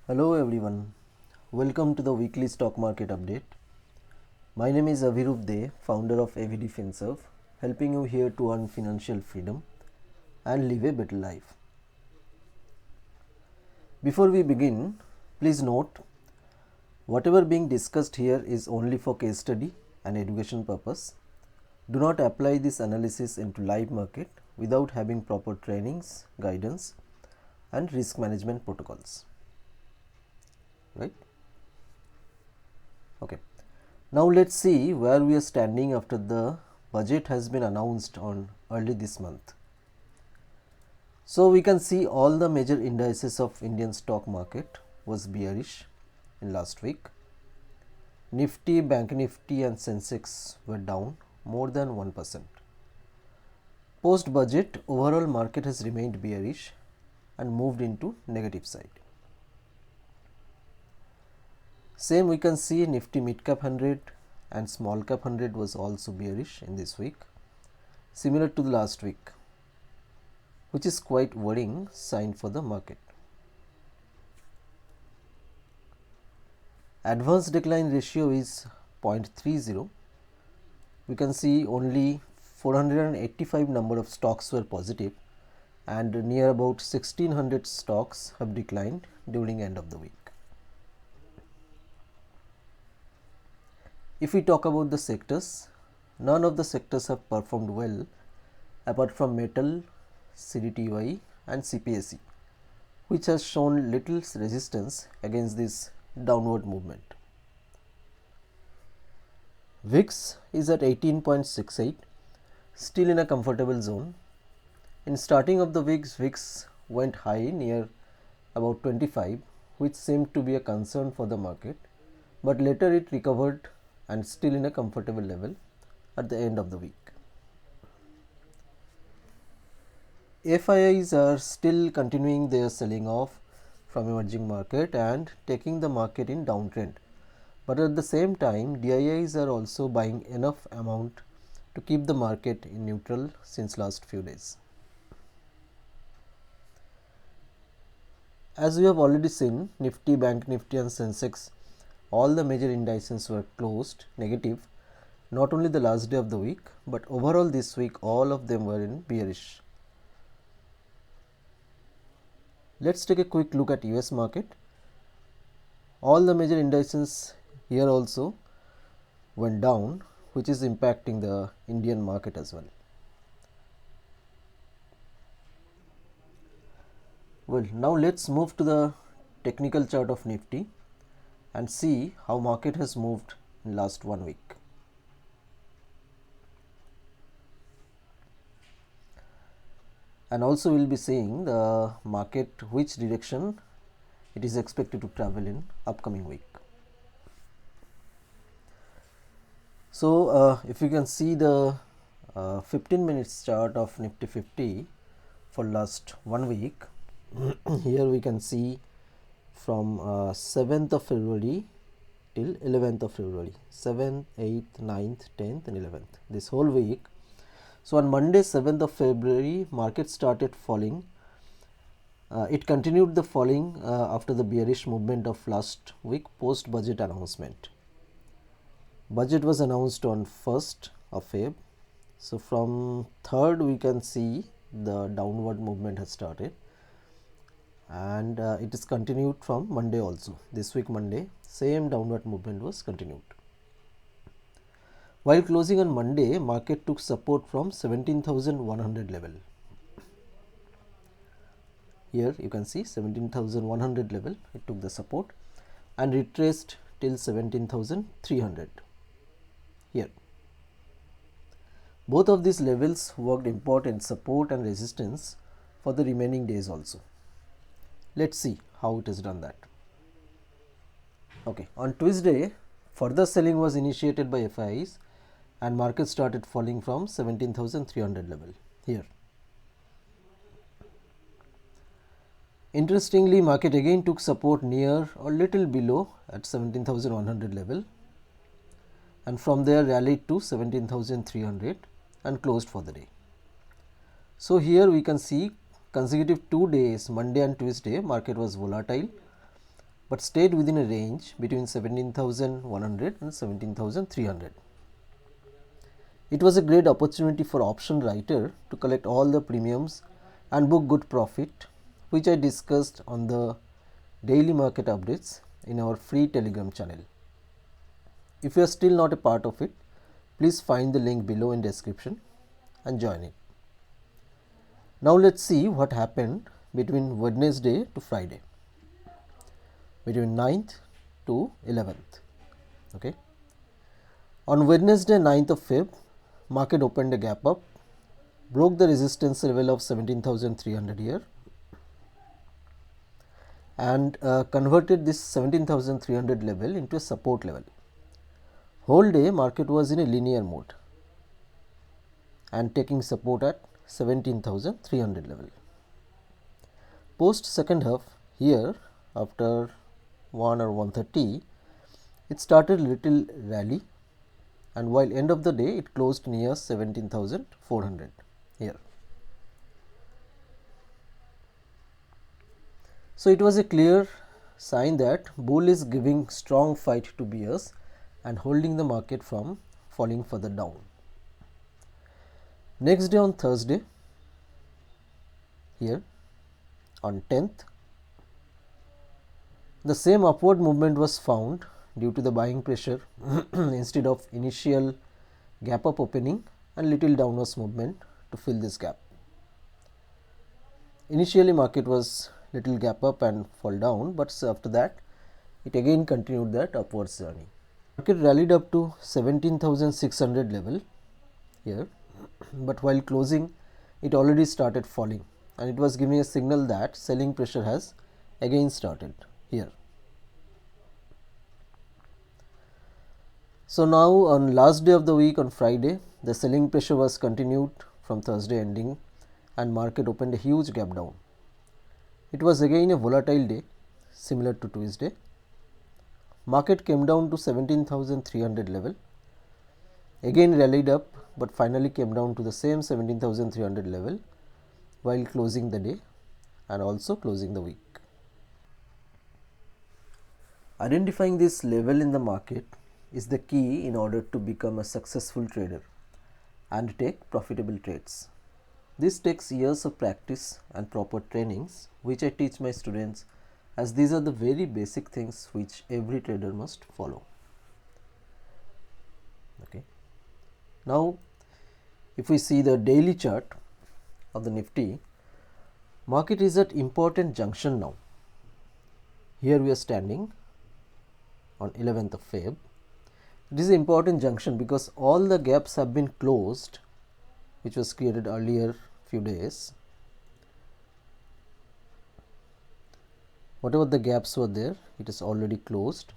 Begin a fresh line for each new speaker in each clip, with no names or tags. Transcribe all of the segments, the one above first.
Hello everyone, welcome to the weekly stock market update. My name is Avirup De, founder of AVD FinServe, helping you here to earn financial freedom and live a better life. Before we begin, please note whatever being discussed here is only for case study and education purpose. Do not apply this analysis into live market without having proper trainings, guidance and risk management protocols. Right? Okay. Now let's see where we are standing after the budget has been announced on early this month. So we can see all the major indices of Indian stock market was bearish in last week. Nifty, Bank Nifty and Sensex were down more than 1%. Post budget, overall market has remained bearish and moved into negative side. Same we can see Nifty Mid Cap 100 and Small Cap 100 was also bearish in this week, similar to the last week, which is quite worrying sign for the market. Advanced decline ratio is 0.30. We can see only 485 number of stocks were positive and near about 1600 stocks have declined during end of the week. If we talk about the sectors, none of the sectors have performed well apart from metal, CDTY and CPSE, which has shown little resistance against this downward movement. VIX is at 18.68, still in a comfortable zone. In starting of the week, VIX went high near about 25, which seemed to be a concern for the market, but later it recovered and still in a comfortable level at the end of the week. FIIs are still continuing their selling off from emerging market and taking the market in downtrend, but at the same time DIIs are also buying enough amount to keep the market in neutral since last few days. As we have already seen, Nifty, Bank Nifty and Sensex, all the major indices were closed negative, not only the last day of the week, but overall this week all of them were in bearish. Let's take a quick look at US market. All the major indices here also went down, which is impacting the Indian market as well. Well, now let's move to the technical chart of Nifty and see how market has moved in last 1 week. And also we will be seeing the market which direction it is expected to travel in upcoming week. So if you can see the 15 minutes chart of Nifty 50 for last 1 week, here we can see from 7th of February till 11th of February, 7th, 8th, 9th, 10th and 11th, this whole week. So on Monday 7th of February market started falling. It continued the falling after the bearish movement of last week post budget announcement. Budget was announced on 1st of Feb. So from 3rd we can see the downward movement has started, and it is continued from Monday also. This week Monday same downward movement was continued. While closing on Monday, market took support from 17,100 level. Here you can see 17,100 level, it took the support and retraced till 17,300 here. Both of these levels worked important support and resistance for the remaining days also. Let's see how it has done that. Okay, on Tuesday further selling was initiated by FIIs and market started falling from 17,300 level here. Interestingly, market again took support near or little below at 17,100 level, and from there rallied to 17,300 and closed for the day. So here we can see consecutive 2 days, Monday and Tuesday, market was volatile but stayed within a range between 17,100 and 17,300. It was a great opportunity for option writer to collect all the premiums and book good profit, which I discussed on the daily market updates in our free Telegram channel. If you are still not a part of it, please find the link below in description and join it. Now let's see what happened between Wednesday to Friday, between 9th to 11th. Okay. On Wednesday 9th of Feb, market opened a gap up, broke the resistance level of 17,300 here and converted this 17,300 level into a support level. Whole day market was in a linear mode and taking support at 17,300 level. Post second half here, after 1 or 1:30, it started little rally, and while end of the day it closed near 17,400 here. So it was a clear sign that bull is giving strong fight to bears and holding the market from falling further down. Next day on Thursday, here on 10th, the same upward movement was found due to the buying pressure instead of initial gap up opening and little downwards movement to fill this gap. Initially market was little gap up and fall down, but after that it again continued that upwards journey. Market rallied up to 17,600 level here, but while closing it already started falling, and it was giving a signal that selling pressure has again started here. So now on last day of the week, on Friday, the selling pressure was continued from Thursday ending and market opened a huge gap down. It was again a volatile day similar to Tuesday. Market came down to 17,300 level, again rallied up, but finally came down to the same 17,300 level while closing the day and also closing the week. Identifying this level in the market is the key in order to become a successful trader and take profitable trades. This takes years of practice and proper trainings, which I teach my students, as these are the very basic things which every trader must follow. Okay. Now, if we see the daily chart of the Nifty, market is at important junction now. Here we are standing on 11th of Feb. It is an important junction because all the gaps have been closed, which was created earlier few days. Whatever the gaps were there, it is already closed,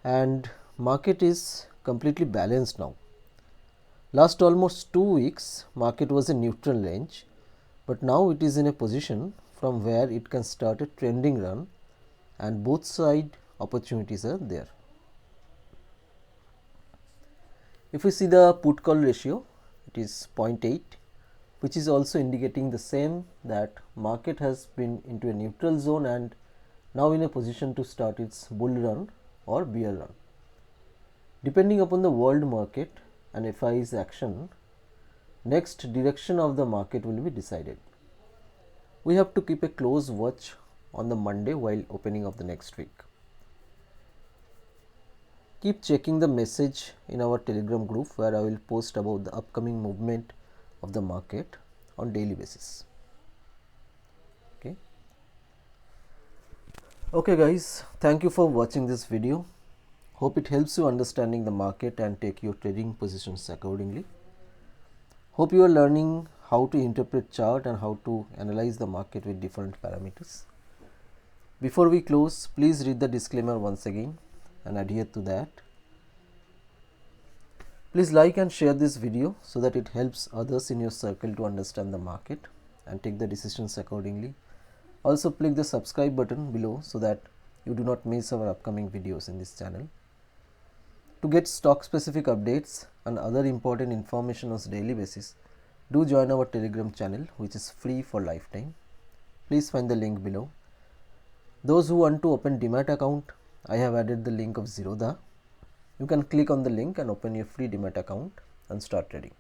and market is completely balanced now. Last almost 2 weeks market was in neutral range, but now it is in a position from where it can start a trending run, and both side opportunities are there. If we see the put call ratio, it is 0.8, which is also indicating the same, that market has been into a neutral zone and now in a position to start its bull run or bear run. Depending upon the world market and FI's action, next direction of the market will be decided. We have to keep a close watch on the Monday while opening of the next week. Keep checking the message in our Telegram group, where I will post about the upcoming movement of the market on daily basis. Okay guys, thank you for watching this video. Hope it helps you understanding the market and take your trading positions accordingly. Hope you are learning how to interpret chart and how to analyze the market with different parameters. Before we close, please read the disclaimer once again and adhere to that. Please like and share this video so that it helps others in your circle to understand the market and take the decisions accordingly. Also click the subscribe button below so that you do not miss our upcoming videos in this channel. To get stock specific updates and other important information on a daily basis, do join our Telegram channel, which is free for lifetime. Please find the link below. Those who want to open Demat account, I have added the link of Zerodha. You can click on the link and open your free Demat account and start trading.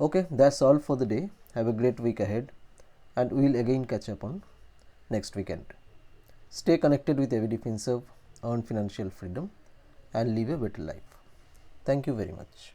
Okay, that's all for the day. Have a great week ahead, and we will again catch up on next weekend. Stay connected with AVD FinServe, earn financial freedom, and live a better life. Thank you very much.